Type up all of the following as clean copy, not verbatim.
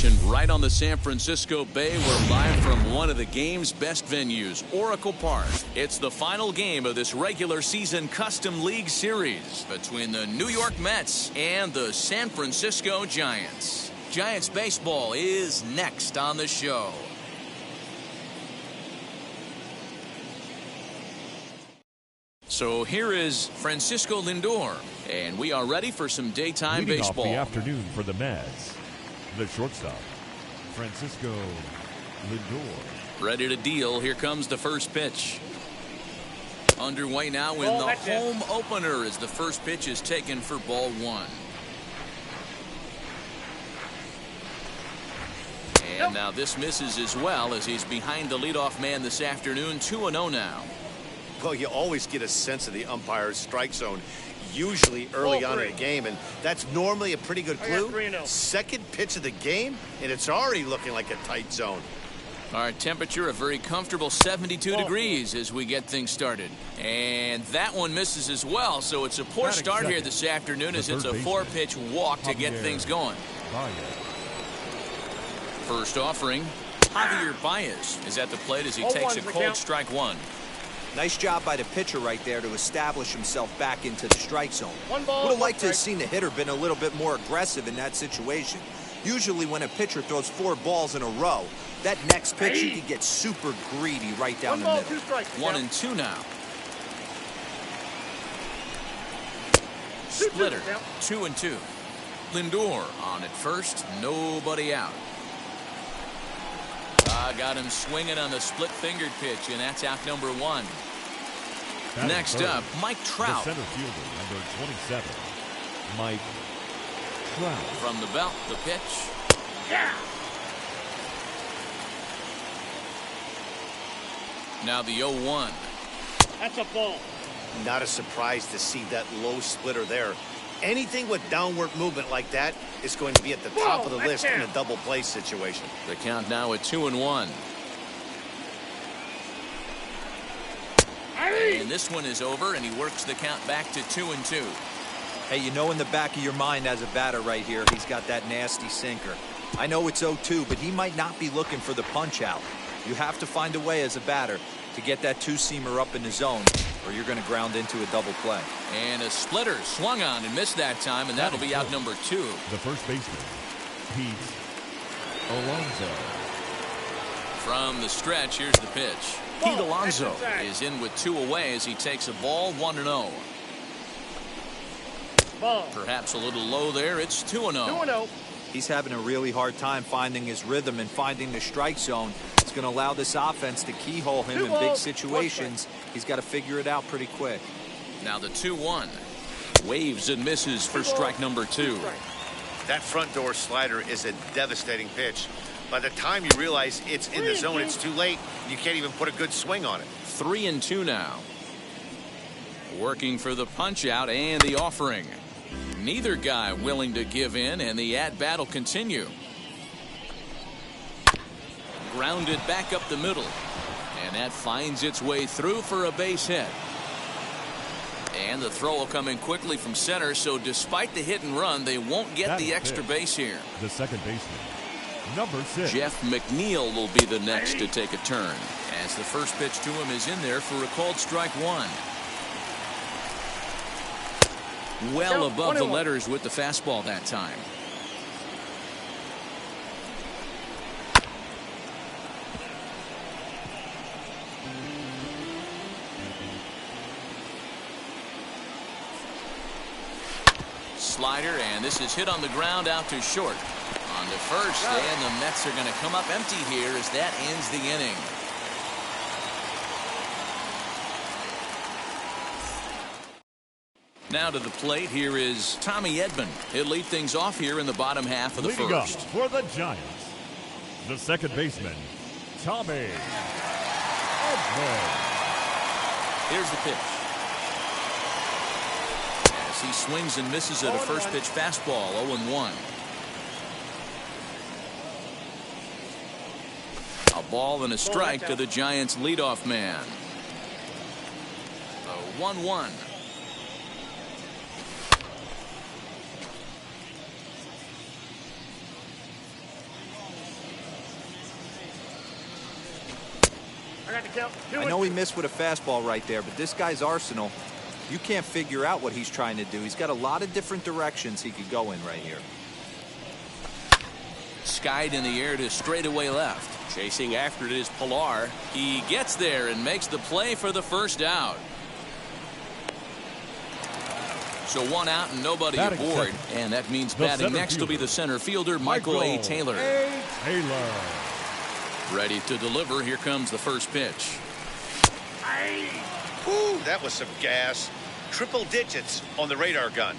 action right on the San Francisco Bay. We're live from one of the game's best venues, Oracle Park. It's the final game of this regular season Custom League Series between the New York Mets and the San Francisco Giants. Giants baseball is next on the show. So here is Francisco Lindor, and we are ready for some daytime Leading baseball. Off the afternoon for the Mets, the shortstop, Francisco Lindor. Ready to deal. Here comes the first pitch. Underway now in the home opener as the first pitch is taken for ball one. And now this misses as well as he's behind the leadoff man this afternoon. 2-0 now. Well, you always get a sense of the umpire's strike zone, usually early on in a game, and that's normally a pretty good clue. Second pitch of the game, and it's already looking like a tight zone. Our temperature a very comfortable 72 degrees as we get things started. And that one misses as well, so it's a poor start here this afternoon as it's a 4-pitch walk to get things going. First offering, Javier Baez is at the plate as he takes a cold strike one. Nice job by the pitcher right there to establish himself back into the strike zone. Would have liked to have seen the hitter been a little bit more aggressive in that situation. Usually when a pitcher throws 4 balls in a row, that next pitch he could get super greedy right down the middle. 1-2 now. Splitter, 2-2. Lindor on at first, nobody out. Got him swinging on the split-fingered pitch, and that's out number 1. Next up, Mike Trout. The center fielder, number 27, Mike Trout. From the belt, the pitch. Yeah. Now the 0-1. That's a ball. Not a surprise to see that low splitter there. Anything with downward movement like that is going to be at the top of the list in a double play situation. The count now at 2-1. And this one is over, and he works the count back to 2-2. Hey, you know in the back of your mind as a batter right here, he's got that nasty sinker. I know it's 0-2, but he might not be looking for the punch out. You have to find a way as a batter to get that two-seamer up in the zone, or you're going to ground into a double play. And a splitter swung on and missed that time, and that'll be out number 2. The first baseman, Pete Alonso. From the stretch, here's the pitch. Pete Alonso is in with 2 away as he takes a ball, 1-0. Perhaps a little low there. It's 2-0. He's having a really hard time finding his rhythm and finding the strike zone. It's going to allow this offense to keyhole him in big situations. He's got to figure it out pretty quick. Now the 2-1. Waves and misses for strike number 2. That front door slider is a devastating pitch. By the time you realize it's in the zone, it's too late. You can't even put a good swing on it. 3-2 now. Working for the punch out and the offering. Neither guy willing to give in, and the at-bat will continue. Grounded back up the middle, and that finds its way through for a base hit. And the throw will come in quickly from center, so despite the hit and run, they won't get the extra base here. The second baseman, number 6. Jeff McNeil will be the next to take a turn, as the first pitch to him is in there for a called strike 1. Well above the letters with the fastball that time. Slider, and this is hit on the ground out to short. On to first, and the Mets are going to come up empty here as that ends the inning. Now to the plate, here is Tommy Edman. He'll lead things off here in the bottom half of the Leading first. up for the Giants, the second baseman, Tommy Edman. Here's the pitch. As he swings and misses at a first pitch fastball, 0-1. A ball and a strike to the Giants' leadoff man. The 1-1. I know he missed with a fastball right there, but this guy's arsenal, you can't figure out what he's trying to do. He's got a lot of different directions he could go in right here. Skied in the air to straightaway left. Chasing after it is Pilar. He gets there and makes the play for the first out. So one out and nobody aboard. And that means batting next will be the center fielder, Michael A. Taylor. Ready to deliver. Here comes the first pitch. Ooh, that was some gas. Triple digits on the radar gun.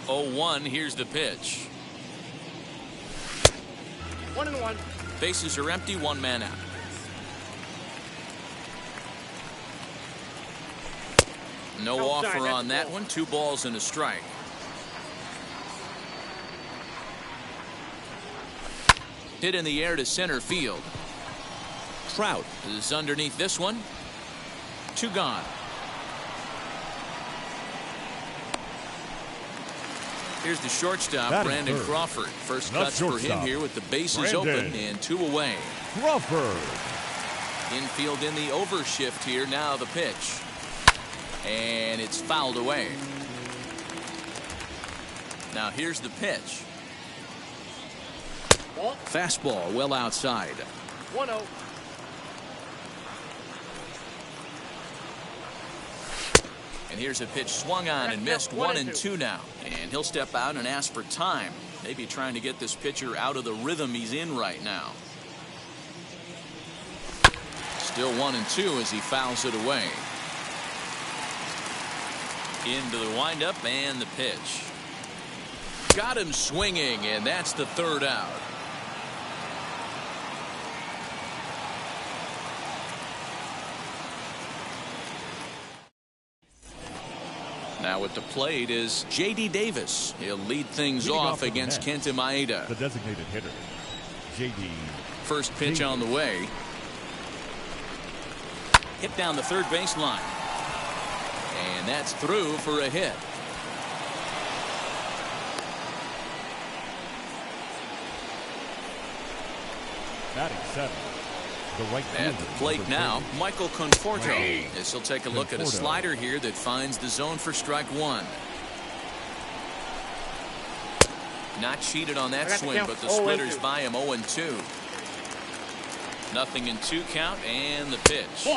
0-1. Here's the pitch. 1-1. Bases are empty. One man out. No offer on that one. 2 balls and a strike. Hit in the air to center field. Trout is underneath this one. 2 gone. Here's the shortstop, Brandon Crawford. First cuts for him here with the bases open and 2 away. Crawford. Infield in the overshift here. Now the pitch. And it's fouled away. Now here's the pitch. Fastball well outside. 1-0. And here's a pitch swung on and missed. 1-2 now. And he'll step out and ask for time. Maybe trying to get this pitcher out of the rhythm he's in right now. Still 1-2 as he fouls it away. Into the windup and the pitch. Got him swinging, and that's the 3rd out. Now at the plate is J.D. Davis. He'll lead things off against Kenta Maeda. The designated hitter, J.D. First pitch on the way. Hit down the third baseline. And that's through for a hit. Batting 7. The right at the plate now, Michael Conforto. As he'll take a look at a slider here that finds the zone for strike 1. Not cheated on that swing, but the splitters by him 0-2. Nothing in 2 count, and the pitch.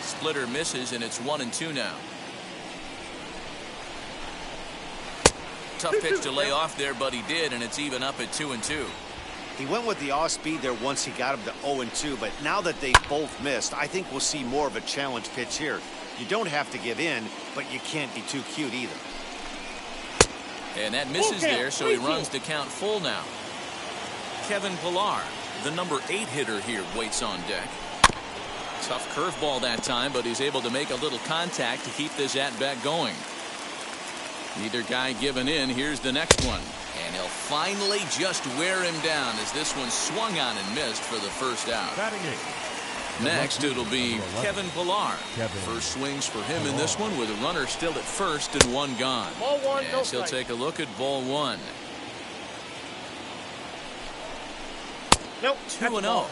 Splitter misses, and it's 1-2 now. Tough pitch to lay off there, but he did, and it's even up at 2-2. He went with the off speed there once he got him to 0-2, but now that they both missed, I think we'll see more of a challenge pitch here. You don't have to give in, but you can't be too cute either. And that misses there, so he runs the count full now. Kevin Pilar, the number 8 hitter here, waits on deck. Tough curveball that time, but he's able to make a little contact to keep this at-bat going. Neither guy giving in. Here's the next one. And he'll finally just wear him down as this one swung on and missed for the first out. Next, it'll be Kevin Pilar. First swings for him in this one with a runner still at first and 1 gone. Ball 1, as he'll take a look at ball 1. Nope. 2-0.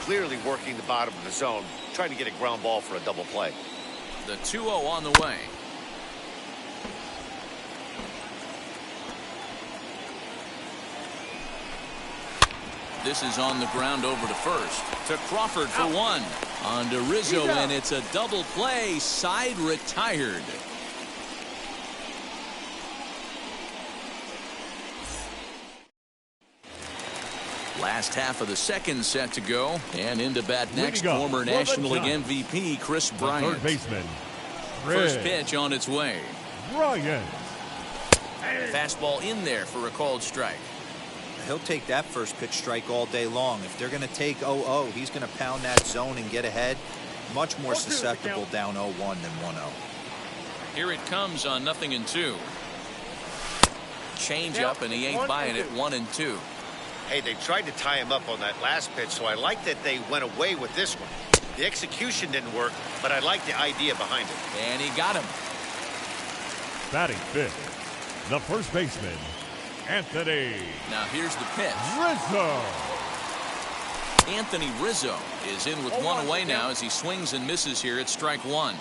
Clearly working the bottom of the zone, trying to get a ground ball for a double play. The 2-0 on the way. This is on the ground over to first. To Crawford for 1. On to Rizzo, and it's a double play. Side retired. Last half of the second set to go. And into bat next, former National League MVP Chris Bryant. Third baseman. First pitch on its way. Bryant. Fastball in there for a called strike. He'll take that first pitch strike all day long. If they're going to take 0-0, he's going to pound that zone and get ahead. Much more susceptible down 0-1 than 1-0. Here it comes on 0-2. Change up, and he ain't buying it. 1-2. Hey, they tried to tie him up on that last pitch, so I like that they went away with this one. The execution didn't work, but I like the idea behind it. And he got him. Batting 5th, the first baseman, Anthony. Now here's the pitch. Rizzo. Anthony Rizzo is in with one away now as he swings and misses here at strike one.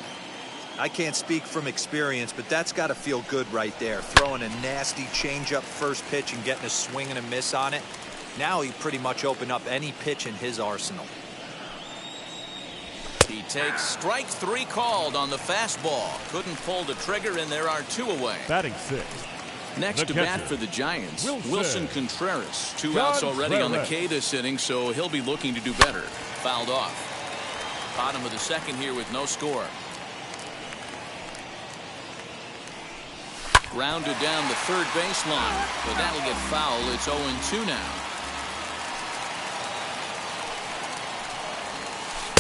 I can't speak from experience, but that's got to feel good right there. Throwing a nasty changeup first pitch and getting a swing and a miss on it. Now he pretty much opened up any pitch in his arsenal. He takes strike three called on the fastball. Couldn't pull the trigger, and there are two away. Batting sixth. Next to bat for the Giants, Wilson Contreras. Two outs already on the K this inning, so he'll be looking to do better. Fouled off. Bottom of the second here with no score. Grounded down the third baseline, but that'll get foul. It's 0-2 now.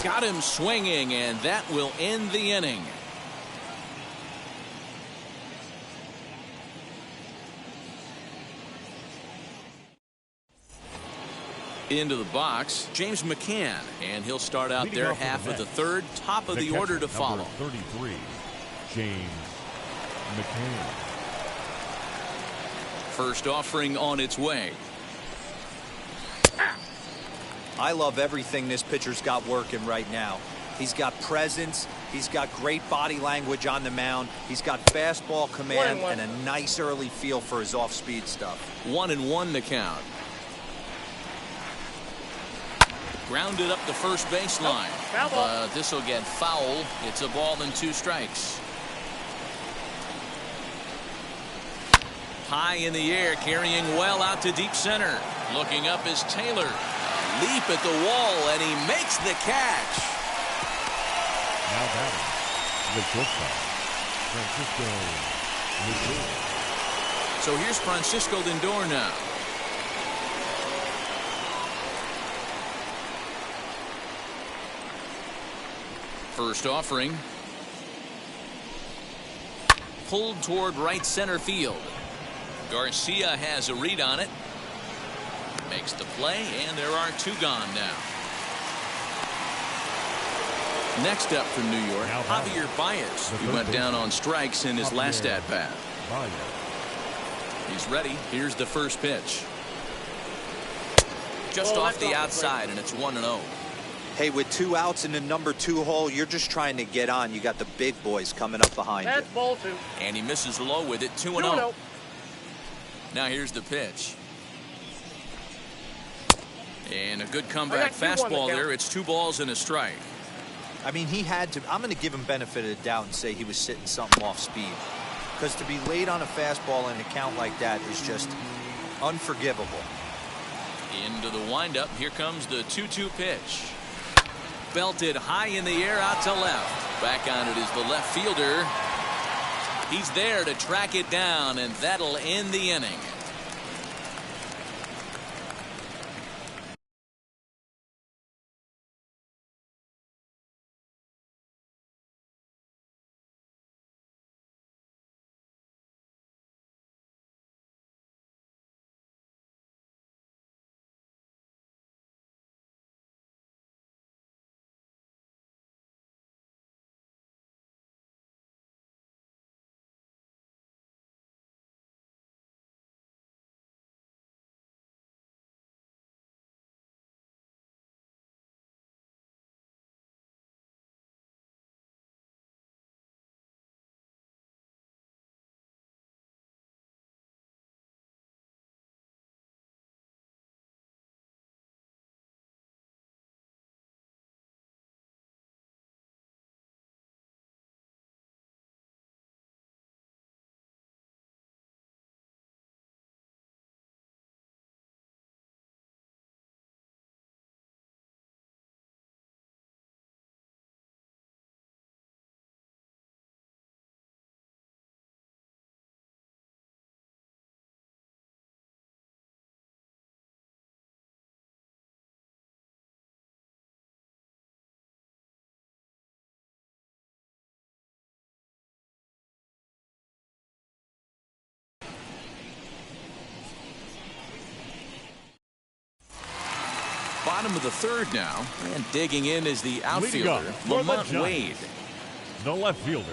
Got him swinging, and that will end the inning. Into the box, James McCann, and he'll start out there half of the third, top of the order to follow. 33, James McCann. First offering on its way. I love everything this pitcher's got working right now. He's got presence. He's got great body language on the mound. He's got fastball command and a nice early feel for his off-speed stuff. 1-1 the count. Grounded up the first baseline. But this will get foul. It's a ball and two strikes. High in the air, carrying well out to deep center. Looking up is Taylor. A leap at the wall, and he makes the catch. Now batting, the shortstop, Francisco Lindor. So here's Francisco Lindor now. First offering. Pulled toward right center field. Garcia has a read on it. Makes the play, and there are two gone now. Next up from New York, Javier Baez. He went down on strikes in his last at-bat. He's ready. Here's the first pitch. Just off the outside, and it's 1-0. Hey, with two outs in the number 2 hole, you're just trying to get on. You got the big boys coming up behind you. That's ball 2. And he misses low with it. 2-0. Now here's the pitch. And a good comeback fastball there. It's 2 balls and a strike. I mean, he had to. I'm going to give him benefit of the doubt and say he was sitting something off speed. Because to be late on a fastball in a count like that is just unforgivable. Into the windup. Here comes the 2-2 pitch. Belted high in the air out to left. Back on it is the left fielder. He's there to track it down, and that'll end the inning. Bottom of the third now, and digging in is the outfielder, Lamont Wade. The left fielder,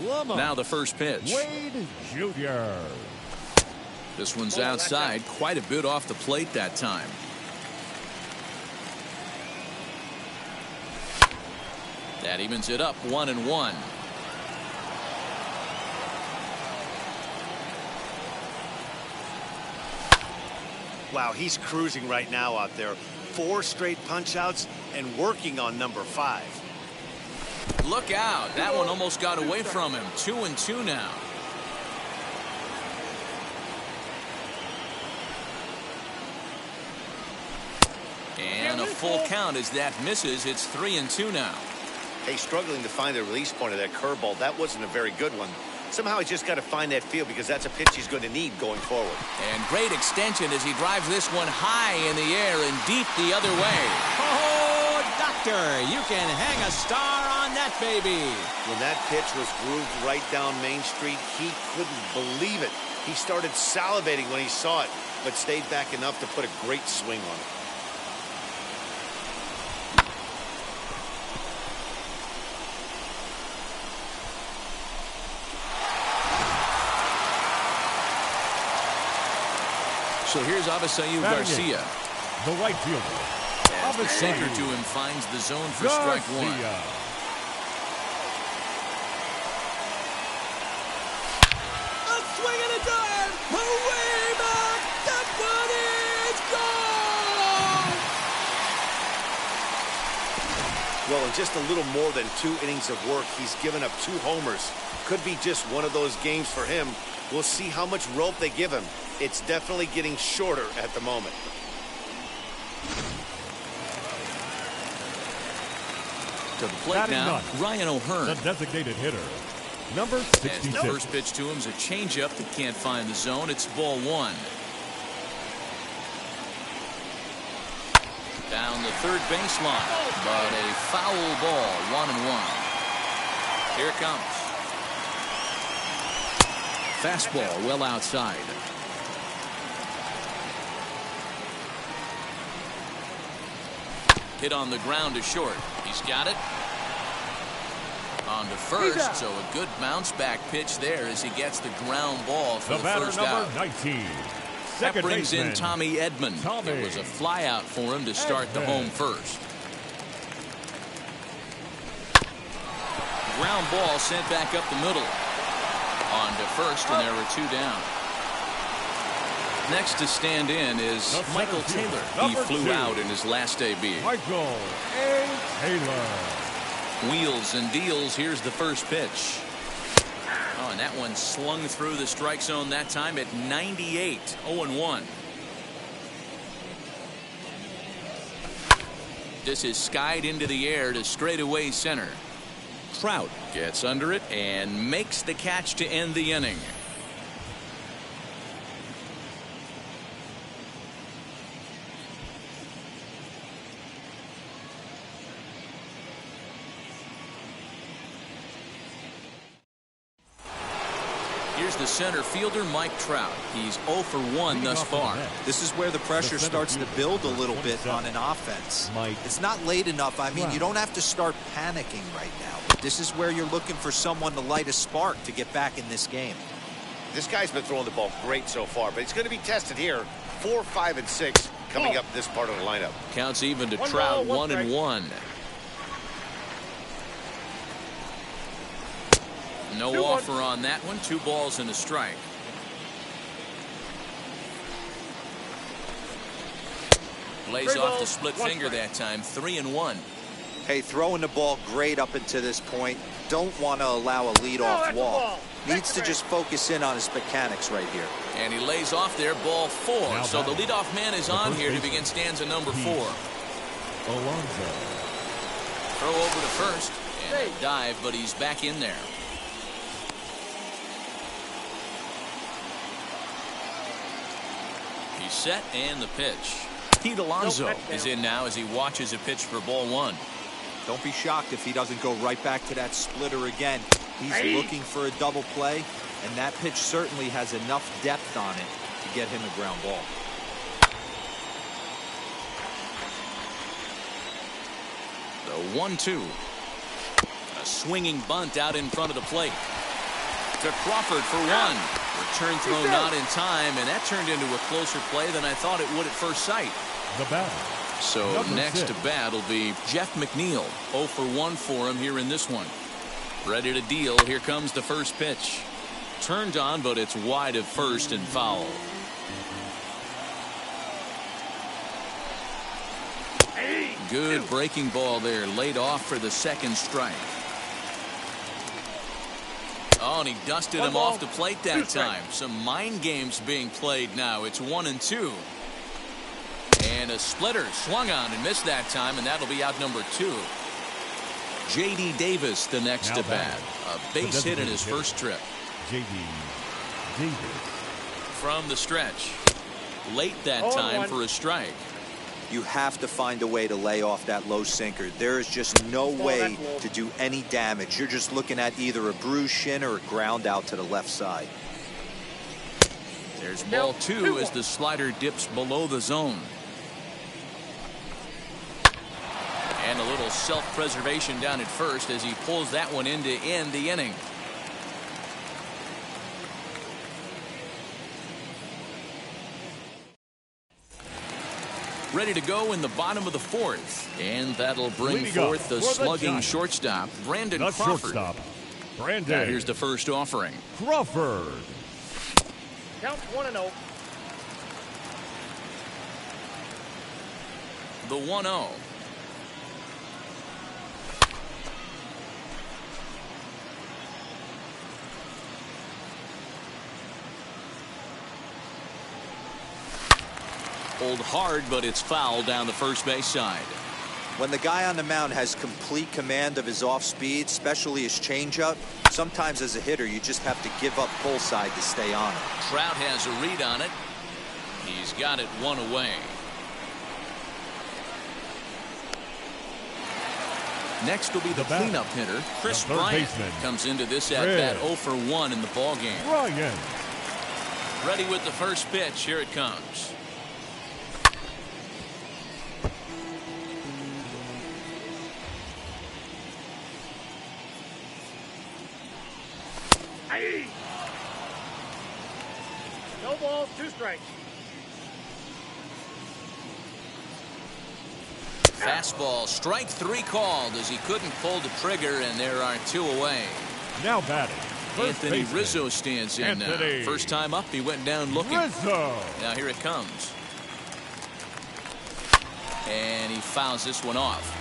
Lamont. Now the first pitch. Wade Jr. This one's outside, quite a bit off the plate that time. That evens it up 1-1. Wow, he's cruising right now out there. 4 straight punch-outs and working on number 5. Look out. That one almost got away from him. 2-2 now. And a full count as that misses. It's 3-2 now. Hey, struggling to find the release point of that curveball. That wasn't a very good one. Somehow he's just got to find that feel because that's a pitch he's going to need going forward. And great extension as he drives this one high in the air and deep the other way. Oh, doctor, you can hang a star on that baby. When that pitch was grooved right down Main Street, he couldn't believe it. He started salivating when he saw it, but stayed back enough to put a great swing on it. So here's Avisayu Garcia. The right fielder. As the sinker to him finds the zone for strike one. A swing and a dive. Way back. That one is gone. Well, in just a little more than 2 innings of work, he's given up 2 homers. Could be just one of those games for him. We'll see how much rope they give him. It's definitely getting shorter at the moment. To the plate now, Ryan O'Hearn. The designated hitter, number 66. As the first pitch to him is a changeup that can't find the zone. It's ball 1. Down the third baseline, but a foul ball, 1-1. Here it comes. Fastball well outside. Hit on the ground to short. He's got it. On to first, so a good bounce back pitch there as he gets the ground ball for the first out. 19. That brings in Tommy Edman. It was a fly out for him to start the home first. Ground ball sent back up the middle. On to first, and there were 2 down. Next to stand in is Michael Taylor. He flew out in his last debut. Michael A. Taylor. Wheels and deals. Here's the first pitch. Oh, and that one slung through the strike zone that time at 98. 0-1. This is skied into the air to straightaway center. Trout gets under it and makes the catch to end the inning. Here's the center fielder, Mike Trout. He's 0 for 1 thus far. This is where the pressure starts to build a little bit on an offense. It's not late enough. I mean, you don't have to start panicking right now. This is where you're looking for someone to light a spark to get back in this game. This guy's been throwing the ball great so far, but he's going to be tested here. 4, 5, and 6 coming up this part of the lineup. Counts even to Trout, 1-1. No offer on that one. 2 balls and a strike. Lays off the split finger that time. 3-1. Hey, throwing the ball great up until this point. Don't want to allow a leadoff walk. Needs to just focus in on his mechanics right here. And he lays off there, ball 4. So the leadoff man is on here to begin stanza number 4. Alonso. Throw over to first. And a dive, but he's back in there. He's set and the pitch. Pete Alonso is in now as he watches a pitch for ball 1. Don't be shocked if he doesn't go right back to that splitter again. He's looking for a double play, and that pitch certainly has enough depth on it to get him a ground ball. The 1-2. A swinging bunt out in front of the plate. To Crawford for 1. Return throw not in time, and that turned into a closer play than I thought it would at first sight. The batter, So Number next 6. to bat will be Jeff McNeil. 0 for 1 for him here in this one. Ready to deal. Here comes the first pitch. Turned on, but it's wide of first and foul. Good breaking ball there. Laid off for the second strike. Oh, and he dusted him off the plate that time. Some mind games being played now. It's 1-2. And a splitter swung on and missed that time, and that'll be out number 2. J.D. Davis the next to bat. A base hit in his first trip. J.D. Davis. From the stretch. Late that time for a strike. You have to find a way to lay off that low sinker. There is just no way to do any damage. You're just looking at either a bruised shin or a ground out to the left side. There's ball 2 as the slider dips below the zone. And a little self-preservation down at first as he pulls that one in to end the inning. Ready to go in the bottom of the 4th. And that'll bring forth the slugging shortstop, Brandon Crawford. Shortstop, Brandon. Now here's the first offering. Crawford. Count 1-0. The 1-0. Pulled hard, but it's foul down the first base side. When the guy on the mound has complete command of his off speed, especially his changeup, sometimes as a hitter you just have to give up pull side to stay on it. Trout has a read on it. He's got it 1 away. Next will be the cleanup hitter, Chris Bryant. Comes into this at bat 0 for 1 in the ball game. Bryant. Ready with the first pitch. Here it comes. No balls, 2 strikes. Fastball, strike 3 called as he couldn't pull the trigger, and there are 2 away. Now batting. Anthony Rizzo stands in now. First time up, he went down looking. Rizzo. Now here it comes. And he fouls this one off.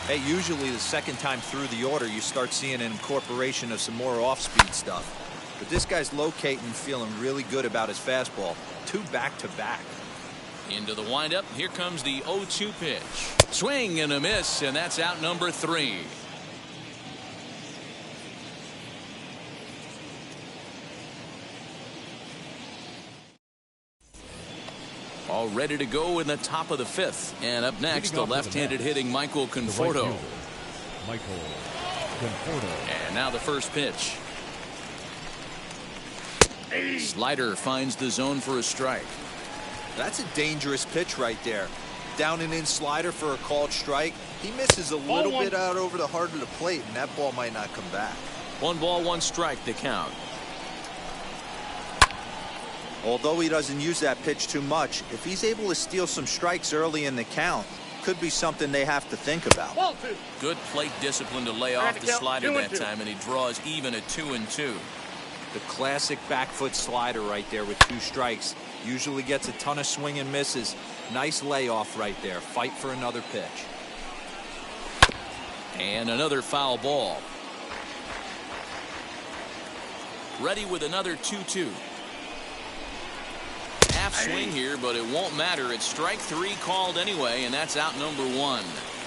Hey, usually the second time through the order you start seeing an incorporation of some more off-speed stuff. But this guy's locating, feeling really good about his fastball. 2 back-to-back. Into the windup. Here comes the 0-2 pitch. Swing and a miss, and that's out number 3. All ready to go in the top of the 5th. And up next, the left-handed hitting Michael Conforto. Michael Conforto. And now the first pitch. Slider finds the zone for a strike. That's a dangerous pitch right there. Down and in slider for a called strike. He misses a little bit out over the heart of the plate, and that ball might not come back. 1 ball, 1 strike, the count. Although he doesn't use that pitch too much, if he's able to steal some strikes early in the count, could be something they have to think about. Good plate discipline to lay off the slider that time, and he draws even at 2-2. The classic back foot slider right there with 2 strikes. Usually gets a ton of swing and misses. Nice layoff right there. Fight for another pitch. And another foul ball. Ready with another 2-2. Half swing here, but it won't matter. It's strike 3 called anyway, and that's out number 1.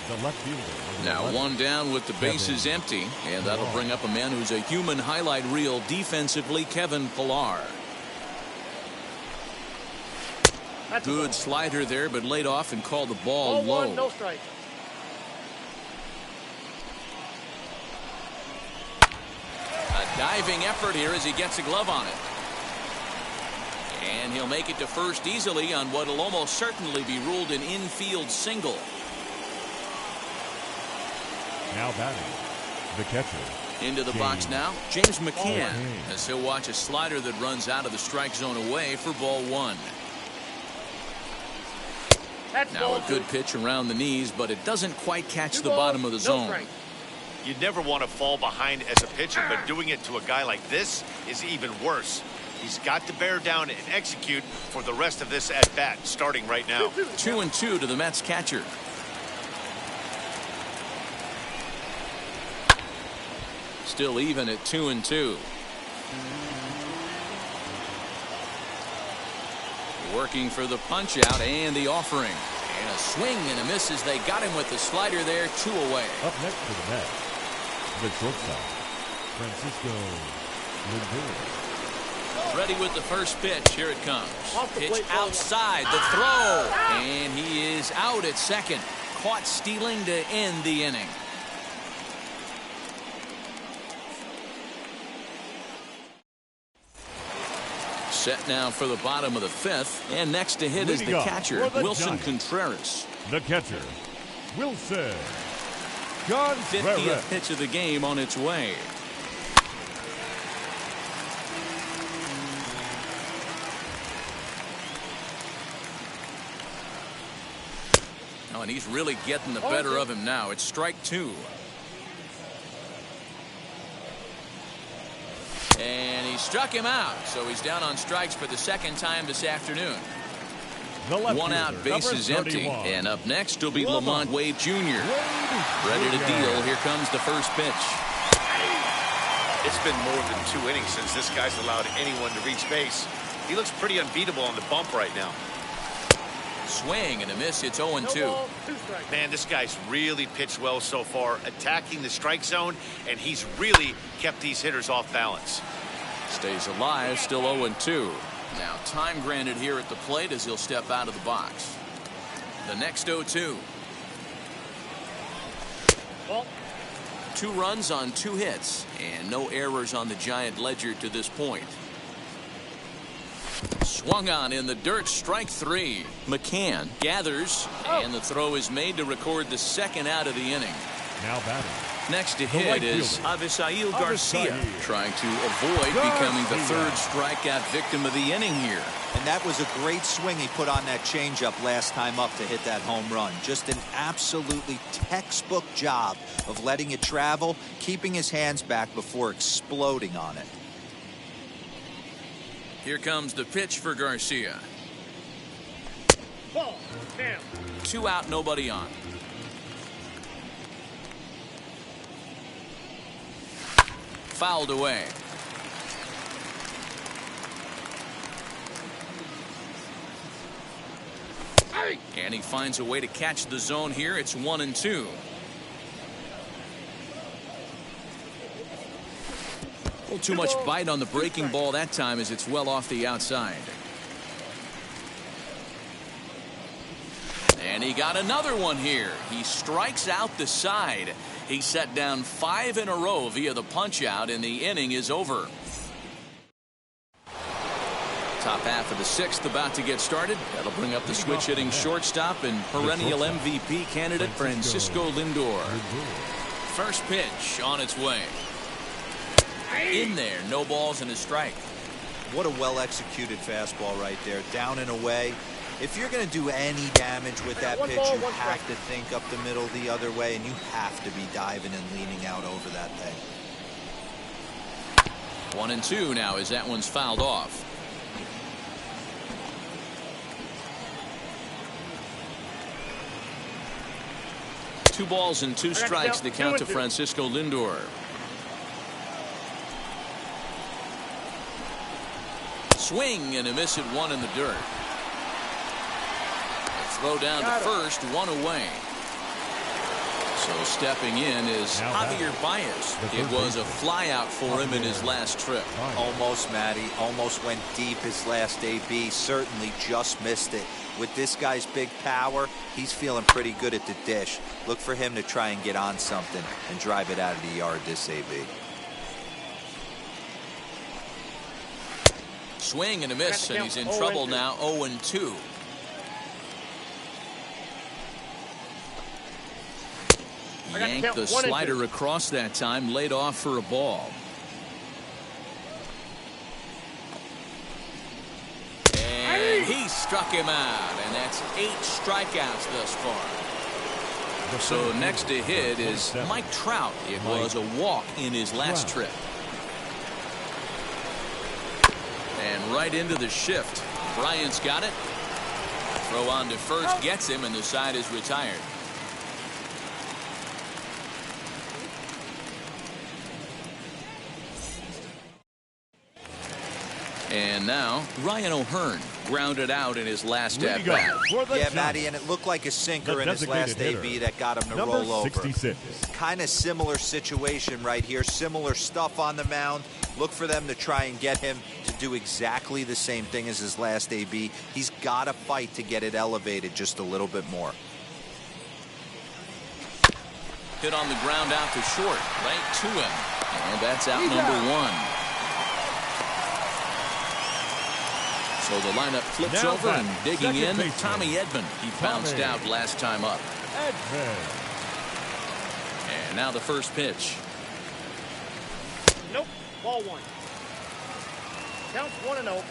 The left fielder. Now 1 down with the bases empty, and that'll bring up a man who's a human highlight reel defensively, Kevin Pillar. Good slider there, but laid off and called the ball low. 1, no strike. A diving effort here as he gets a glove on it. And he'll make it to first easily on what will almost certainly be ruled an infield single. Now batting, the catcher. Into the box now, James McCann, as he'll watch a slider that runs out of the strike zone away for ball 1. Now a good pitch around the knees, but it doesn't quite catch the bottom of the zone. You never want to fall behind as a pitcher, but doing it to a guy like this is even worse. He's got to bear down and execute for the rest of this at-bat, starting right now. 2-2 to the Mets catcher. Still even at 2-2. Working for the punch out and the offering. And a swing and a miss as they got him with the slider there, 2 away. Up next for the Mets, the shortstop, Francisco Lindor. Ready with the first pitch. Here it comes. Pitch outside the throw. And he is out at second. Caught stealing to end the inning. Set now for the bottom of the 5th. And next to hit is the catcher, Wilson Contreras. The catcher, Wilson Contreras. 50th pitch of the game on its way. Oh, and he's really getting the better of him now. It's strike 2. And he struck him out, so he's down on strikes for the second time this afternoon. One out, bases empty. And up next will be Lamont Wade Jr. Ready to deal. Here comes the first pitch. It's been more than 2 innings since this guy's allowed anyone to reach base. He looks pretty unbeatable on the bump right now. Swing and a miss. It's 0-2. Man, this guy's really pitched well so far, attacking the strike zone, and he's really kept these hitters off balance. Stays alive, still 0-2. Now time granted here at the plate as he'll step out of the box. The next 0-2. 2 runs on 2 hits, and no errors on the Giant ledger to this point. Swung on in the dirt, strike 3. McCann gathers, and the throw is made to record the second out of the inning. Now batting. Next to hit is Avisail Garcia, trying to avoid becoming the 3rd strikeout victim of the inning here. And that was a great swing he put on that changeup last time up to hit that home run. Just an absolutely textbook job of letting it travel, keeping his hands back before exploding on it. Here comes the pitch for Garcia. 2 out, nobody on. Fouled away. And he finds a way to catch the zone here. It's 1-2. A little too much bite on the breaking ball that time as it's well off the outside. And he got another one here. He strikes out the side. He set down 5 in a row via the punch out, and the inning is over. Top half of the 6th about to get started. That'll bring up the switch hitting shortstop and perennial MVP candidate Francisco Lindor. First pitch on its way. In there, no balls and a strike. What a well-executed fastball right there, down and away. If you're going to do any damage with that pitch, you have to think up the middle the other way, and you have to be diving and leaning out over that thing. 1-2 now as that one's fouled off. Two balls and 2 strikes to count to Francisco Lindor. Swing and a miss at 1 in the dirt. A throw down to first, 1 away. So stepping in is Javier Baez. It was a fly out for him in his last trip. Almost, Matty. Almost went deep his last AB. Certainly just missed it. With this guy's big power, he's feeling pretty good at the dish. Look for him to try and get on something and drive it out of the yard this AB. Swing and a miss, and he's in trouble now. 0-2. Yanked the slider across that time, laid off for a ball. And He struck him out, and that's 8 strikeouts thus far. So next to hit is Mike Trout. It was a walk in his last trip. And right into the shift. Bryant's got it. Throw on to first gets him, and the side is retired. And now Ryan O'Hearn grounded out in his last at bat. Yeah, Matty, and it looked like a sinker in his last AB that got him to roll over. 66. Kind of similar situation right here. Similar stuff on the mound. Look for them to try and get him to do exactly the same thing as his last AB. He's got to fight to get it elevated just a little bit more. Hit on the ground out to short, right to him. And that's out number 1. So the lineup flips now over and digging in. baseman. Tommy Edman. He bounced out last time up. Edman. And now the first pitch. Nope. Ball 1. Counts 1-0.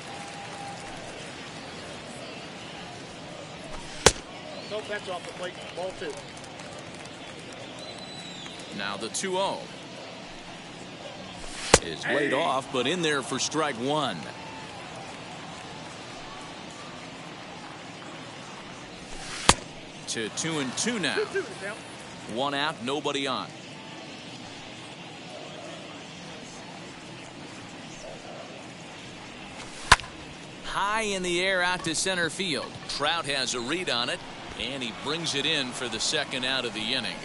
Nope, that's off the plate. Ball 2. Now the 2-0 is laid off, but in there for strike 1. To 2-2 now. 2-2 now. 1 out, nobody on. High in the air out to center field. Trout has a read on it, and he brings it in for the second out of the inning.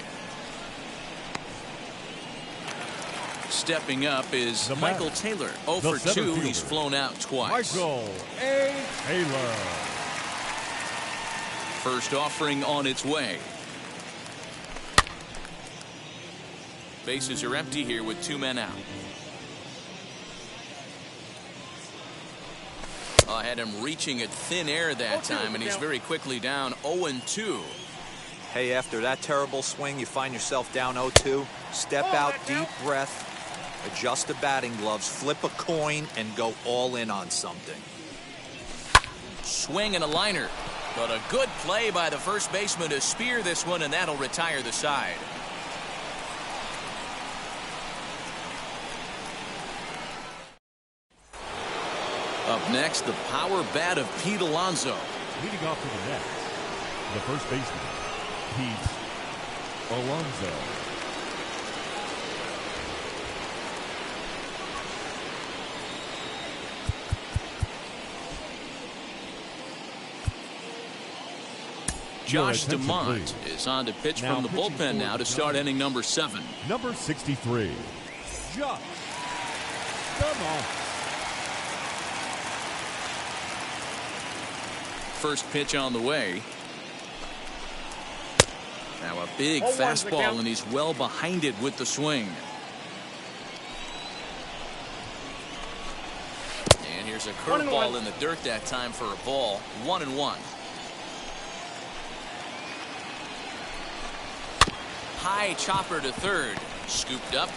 Stepping up is Michael Taylor. 0 for 2. He's flown out twice. Michael A. Taylor. First offering on its way. Bases are empty here with 2 men out. I had him reaching at thin air that time, and he's very quickly down 0-2. Hey, after that terrible swing, you find yourself down 0-2. Step out, deep breath, adjust the batting gloves, flip a coin, and go all in on something. Swing and a liner. But a good play by the first baseman to spear this one, and that'll retire the side. Up next, the power bat of Pete Alonso. Leading off to the net, the first baseman, Pete Alonso. Josh DeMont is on to pitch from the bullpen now to start inning number 7. Number 63, Josh DeMont. First pitch on the way. Now a big fastball, and he's well behind it with the swing. And here's a curveball in the dirt that time for a ball. 1-1. High chopper to third. Scooped up.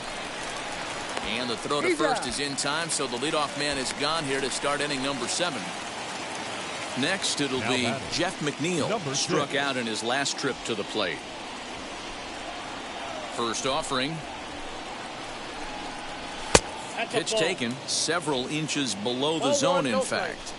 And the throw to first is in time, so the leadoff man is gone here to start inning number 7. Next, it'll be Jeff McNeil. Struck out in his last trip to the plate. First offering. Pitch taken several inches below the zone, in fact.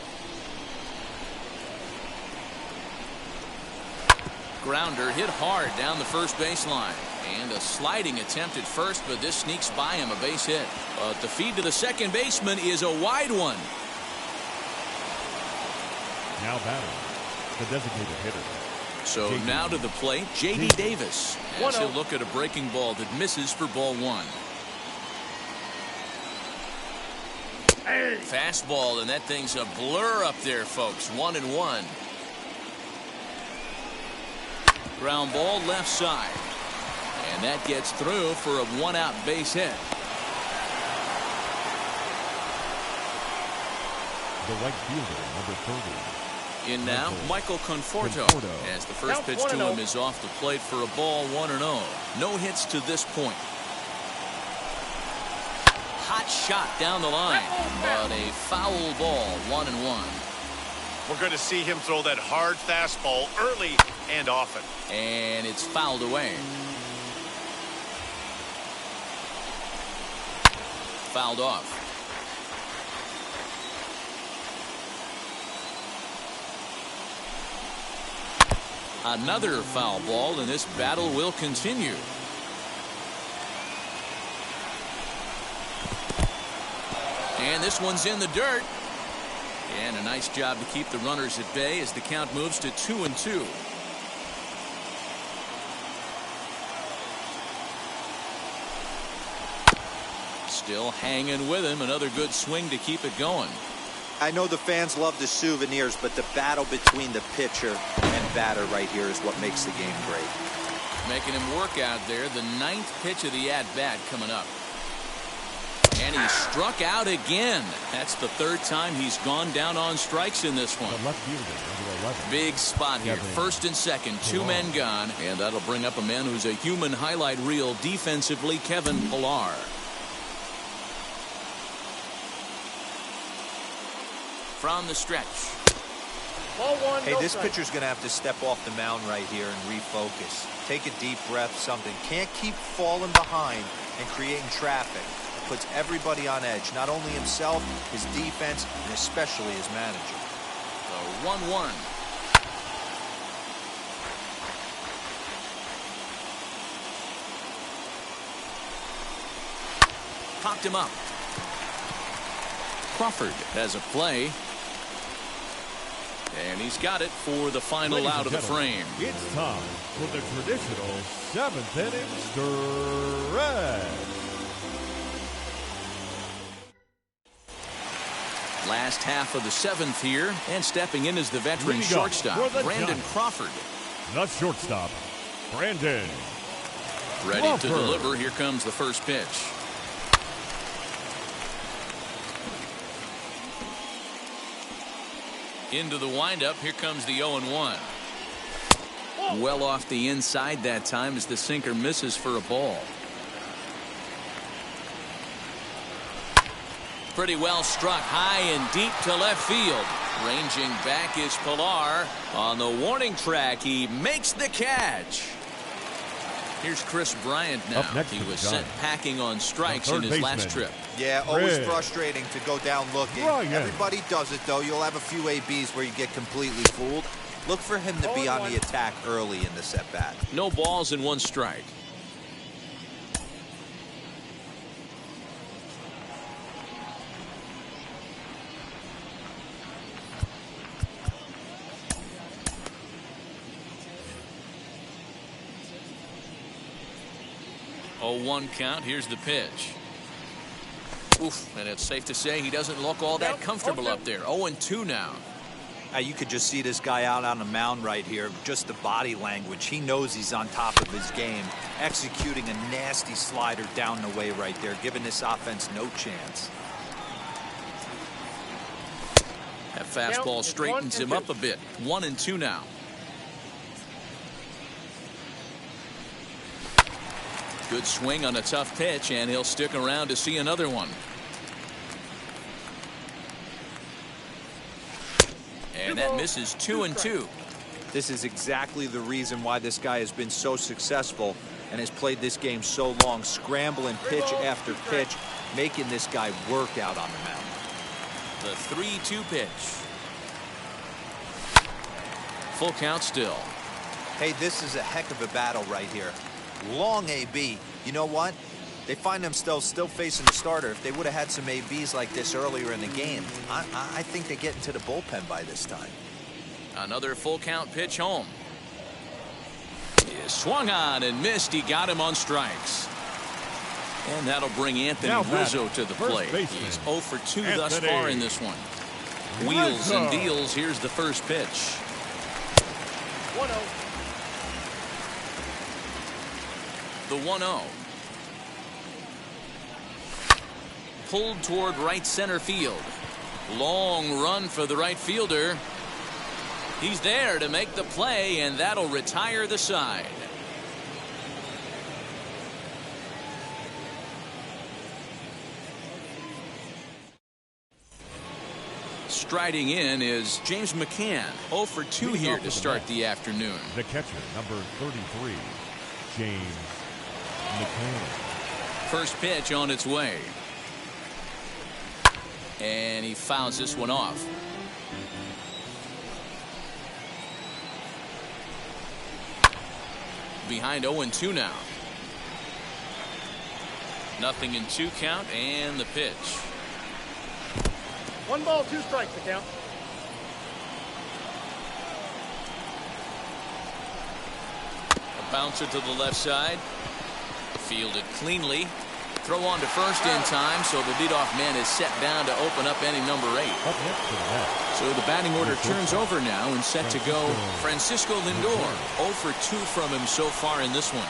Grounder hit hard down the first baseline. And a sliding attempt at first, but this sneaks by him, a base hit. But the feed to the second baseman is a wide one. Now batting, the designated hitter. So now to the plate, J.D. Davis. As he'll look at a breaking ball that misses for ball 1. Fastball, and that thing's a blur up there, folks. 1-1. Ground ball left side. And that gets through for a 1-out base hit. The right fielder, number 30. In now, Michael Conforto. As the first pitch to him is off the plate for a ball. 1-0. No hits to this point. Hot shot down the line, but a foul ball. 1-1. We're going to see him throw that hard fastball early and often. And it's fouled away. Fouled off. Another foul ball, and this battle will continue. And this one's in the dirt. And a nice job to keep the runners at bay as the count moves to 2-2. Still hanging with him. Another good swing to keep it going. I know the fans love the souvenirs, but the battle between the pitcher and batter right here is what makes the game great. Making him work out there. The 9th pitch of the at-bat coming up. And he struck out again. That's the 3rd time he's gone down on strikes in this one. The left fielder, number 11. Big spot here. Kevin 1st and 2nd, 2 men gone. And that'll bring up a man who's a human highlight reel defensively, Kevin Pillar. From the stretch. Ball 1, Hey, no this strike. pitcher's going to have to step off the mound right here and refocus. Take a deep breath, something. Can't keep falling behind and creating traffic. It puts everybody on edge, not only himself, his defense, and especially his manager. The 1-1. Popped him up. Crawford has a play. And he's got it for the final Ladies out of and the gentlemen, frame. It's time for the traditional 7th inning stretch. Last half of the 7th here, and stepping in is the veteran Leading up shortstop, for the Brandon Giants. Crawford. The shortstop, Brandon Ready Crawford. to deliver. Here comes the first pitch. Into the windup. Here comes the 0-1. Well off the inside that time as the sinker misses for a ball. Pretty well struck high and deep to left field. Ranging back is Pillar. On the warning track, he makes the catch. Here's Chris Bryant now. Up next He for the was sent Giants, packing on strikes the in third his last baseman. trip. Yeah, always Red. frustrating to go down looking. Ryan. Everybody does it, though. You'll have a few ABs where you get completely fooled. Look for him to be on the attack early in this at-bat. No balls and 1 strike. Oh, 1 count. Here's the pitch. Oof, and it's safe to say he doesn't look all that comfortable up there. 0-2 now. You could just see this guy out on the mound right here. Just the body language. He knows he's on top of his game. Executing a nasty slider down the way right there, giving this offense no chance. That fastball straightens him up a bit. 1-2 now. Good swing on a tough pitch, and he'll stick around to see another one. And that misses 2-2. This is exactly the reason why this guy has been so successful and has played this game so long, scrambling pitch after pitch, making this guy work out on the mound. The 3-2 pitch. Full count still. Hey, this is a heck of a battle right here. Long AB. You know what? They find themselves still facing the starter. If they would have had some ABs like this earlier in the game, I think they get into the bullpen by this time. Another full count pitch home. He swung on and missed. He got him on strikes. And that'll bring Anthony Now Rizzo to the first plate. baseman, He's 0 for 2 thus Anthony far in this one. Wheels and Rizzo. deals. Here's the first pitch. 1-0. The 1-0. Pulled toward right center field. Long run for the right fielder. He's there to make the play, and that'll retire the side. striding in is James McCann. 0 for 2 here to start the afternoon. The catcher, number 33, James McCann. First pitch on its way. And he fouls this one off. Behind 0-2 now. Nothing in 2 count, and the pitch. 1 ball, 2 strikes, the count. A bouncer to the left side. Fielded cleanly. Throw on to first in time, so the leadoff man is set down to open up inning number 8. So the batting order turns over now and set to go Francisco Lindor. 0 for 2 from him so far in this one.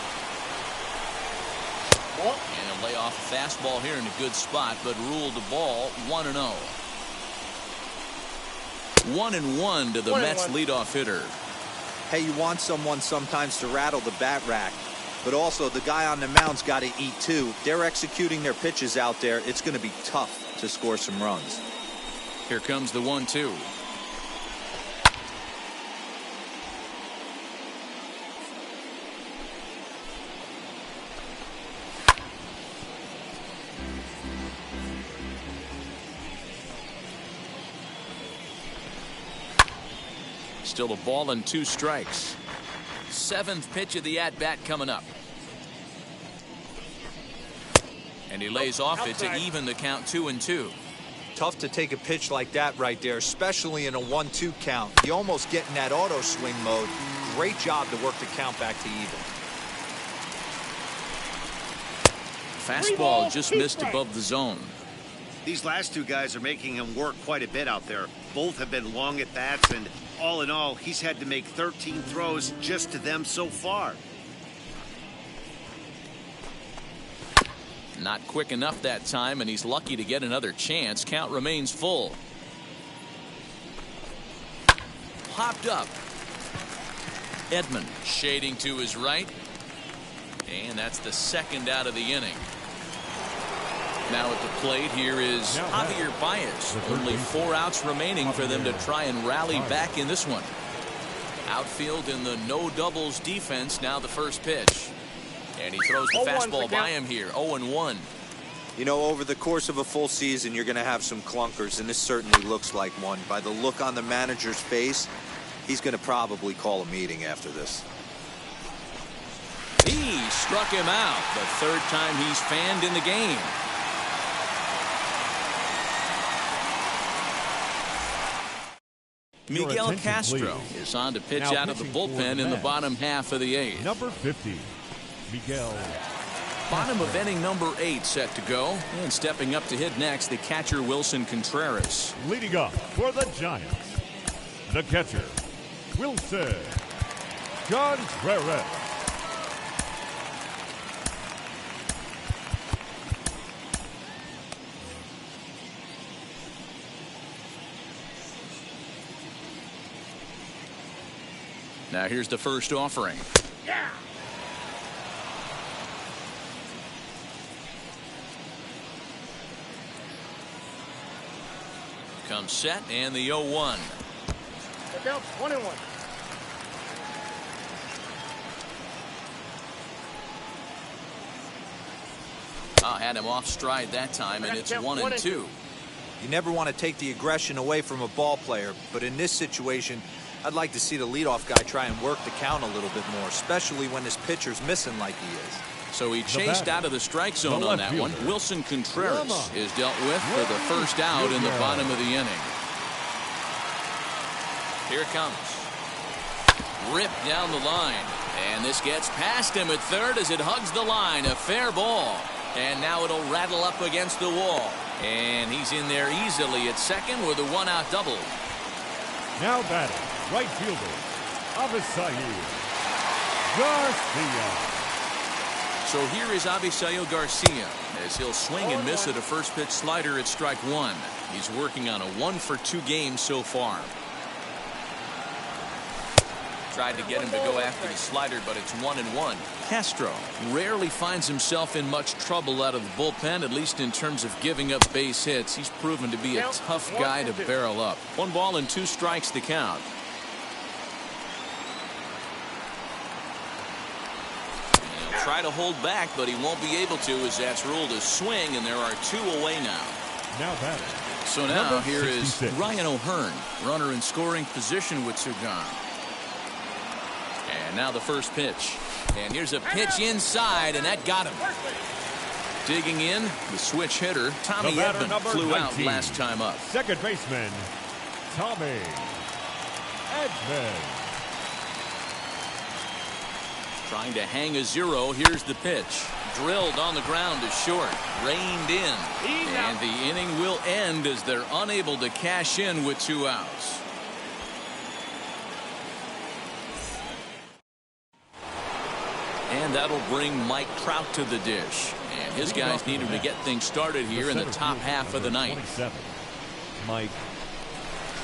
And he'll lay off a fastball here in a good spot, but ruled the ball 1-0. 1-1 to the Mets leadoff hitter. Hey, you want someone sometimes to rattle the bat rack, but also the guy on the mound's got to eat too. They're executing their pitches out there. It's going to be tough to score some runs. Here comes the 1-2. Still a ball and 2 strikes. 7th pitch of the at-bat coming up. And he lays off it to even the count 2-2. Tough to take a pitch like that right there, especially in a 1-2 count. You almost get in that auto swing mode. Great job to work the count back to even. Fastball just missed above the zone. These last 2 guys are making him work quite a bit out there. Both have been long at bats, and all in all, he's had to make 13 throws just to them so far. Not quick enough that time, and he's lucky to get another chance. Count remains full. Hopped up. Edman shading to his right. And that's the 2nd out of the inning. Now at the plate here is Javier Baez. Only 4 outs remaining for them to try and rally back in this one. Outfield in the no doubles defense. Now the first pitch. And he throws the fastball by him here. 0-1. You know, over the course of a full season, you're going to have some clunkers, and this certainly looks like one. By the look on the manager's face, he's going to probably call a meeting after this. He struck him out. The 3rd time he's fanned in the game. Miguel Castro is on to pitch out of the bullpen in the bottom half of the 8th. Number 50, Miguel. Bottom of inning number 8 set to go. And stepping up to hit next, the catcher Wilson Contreras. Leading up for the Giants, the catcher, Wilson Contreras. Now here's the first offering. Yeah. Comes set and the 0-1. The count's 1-1. Had him off stride that time, and it's 1-2. You never want to take the aggression away from a ball player, but in this situation, I'd like to see the leadoff guy try and work the count a little bit more, especially when his pitcher's missing like he is. So he chased out of the strike zone on that one. Wilson Contreras is dealt with for the first out in the bottom of the inning. Here it comes. Ripped down the line. And this gets past him at 3rd as it hugs the line. A fair ball. And now it'll rattle up against the wall. And he's in there easily at 2nd with a 1-out double. Now batting, right fielder, Avisail Garcia. So here is Avisail Garcia as he'll swing and miss at a first pitch slider at strike 1. He's working on a 1-for-2 game so far. Tried to get him to go after the slider, but it's 1-1. Castro rarely finds himself in much trouble out of the bullpen, at least in terms of giving up base hits. He's proven to be a tough guy to barrel up. 1 ball and 2 strikes the count. He'll try to hold back, but he won't be able to, as that's ruled a swing, and there are 2 away now. Now batting. So now here is Ryan O'Hearn, runner in scoring position with 2 gone. And now the first pitch. And here's a pitch inside, and that got him. Digging in, the switch hitter, Tommy Edman, flew 19, out last time up. Second baseman, Tommy Edman. Trying to hang a 0. Here's the pitch. Drilled on the ground to short. Reined in. And the inning will end as they're unable to cash in with 2 outs. And that'll bring Mike Trout to the dish. And his guys need him to get things started here in the top half of the ninth. Mike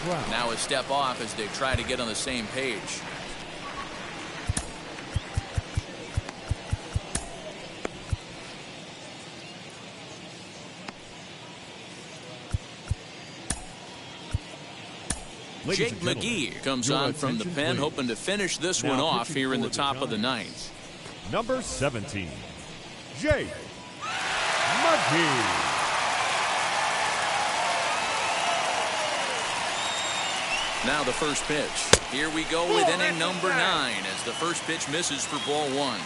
Trout. Now a step off as they try to get on the same page. Jake McGee comes on from the pen, hoping to finish this one off here in the top of the ninth. Number 17, Jake McGee. Now the first pitch. Here we go with inning number 9 as the first pitch misses for ball 1.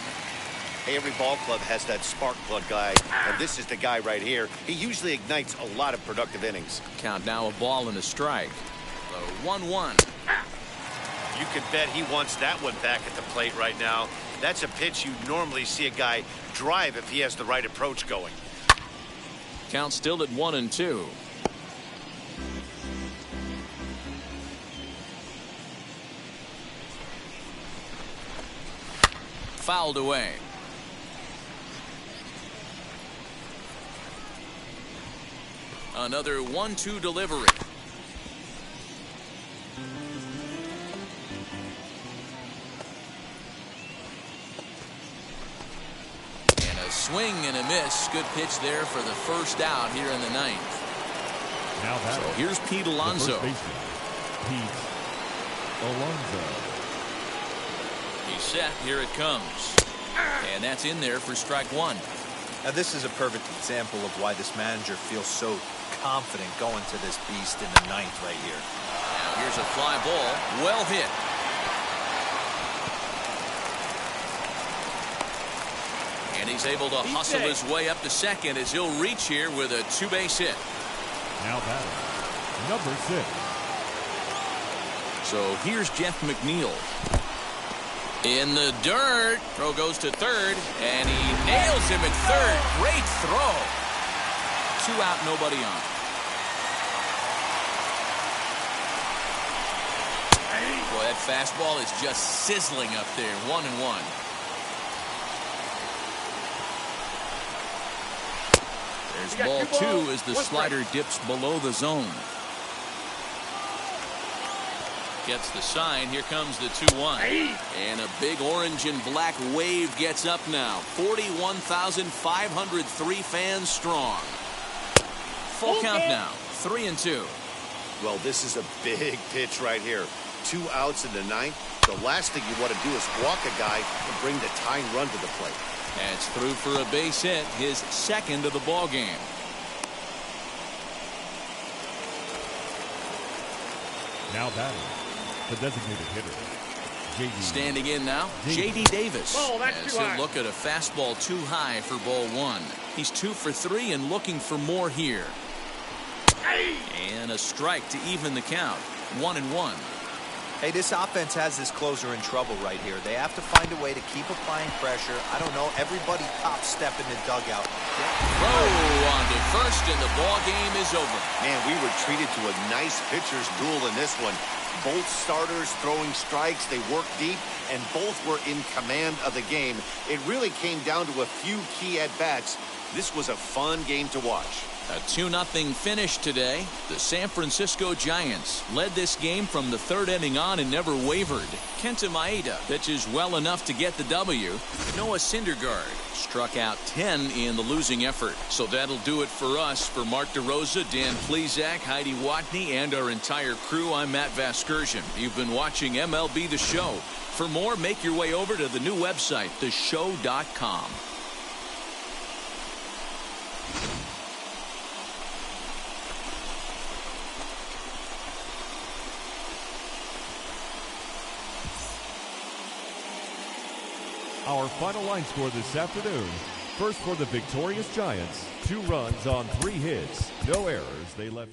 Hey, every ball club has that spark plug guy, and this is the guy right here. He usually ignites a lot of productive innings. Count now, a ball and a strike. 1-1. You can bet he wants that one back at the plate right now. That's a pitch you normally see a guy drive if he has the right approach going. Count still at 1-2. Fouled away. Another 1-2 delivery. Swing and a miss. Good pitch there for the first out here in the ninth. Now so here's Pete Alonso. Pete Alonso. He's set. Here it comes. And that's in there for strike 1. Now this is a perfect example of why this manager feels so confident going to this beast in the ninth right here. Now here's a fly ball. Well hit. And he's able to hustle his way up to second as he'll reach here with a 2-base hit. Now batting, number 6. So here's Jeff McNeil. In the dirt. Throw goes to third, and he nails him at third. Great throw. 2 out, nobody on. Boy, that fastball is just sizzling up there. 1-1. There's ball 2 as the slider dips below the zone. Gets the sign. Here comes the 2-1. And a big orange and black wave gets up now. 41,503 fans strong. Full count now. 3-2. Well, this is a big pitch right here. 2 outs in the ninth. The last thing you want to do is walk a guy and bring the tying run to the plate. That's through for a base hit, his second of the ball game. Now batting, the designated hitter. Standing in now, J.D. Davis. As he'll look at a fastball too high for ball 1. He's 2 for 3 and looking for more here. And a strike to even the count. 1-1. Hey, this offense has this closer in trouble right here. They have to find a way to keep applying pressure. I don't know, everybody top step in the dugout. Throw on to first, and the ball game is over. Man, we were treated to a nice pitcher's duel in this one. Both starters throwing strikes. They worked deep, and both were in command of the game. It really came down to a few key at-bats. This was a fun game to watch. A 2-0 finish today. The San Francisco Giants led this game from the third inning on and never wavered. Kenta Maeda pitches well enough to get the W. Noah Syndergaard struck out 10 in the losing effort. So that'll do it for us. For Mark DeRosa, Dan Plesac, Heidi Watney, and our entire crew, I'm Matt Vasgersian. You've been watching MLB The Show. For more, make your way over to the new website, theshow.com. Our final line score this afternoon. First for the victorious Giants, 2 runs on 3 hits, no errors. They left.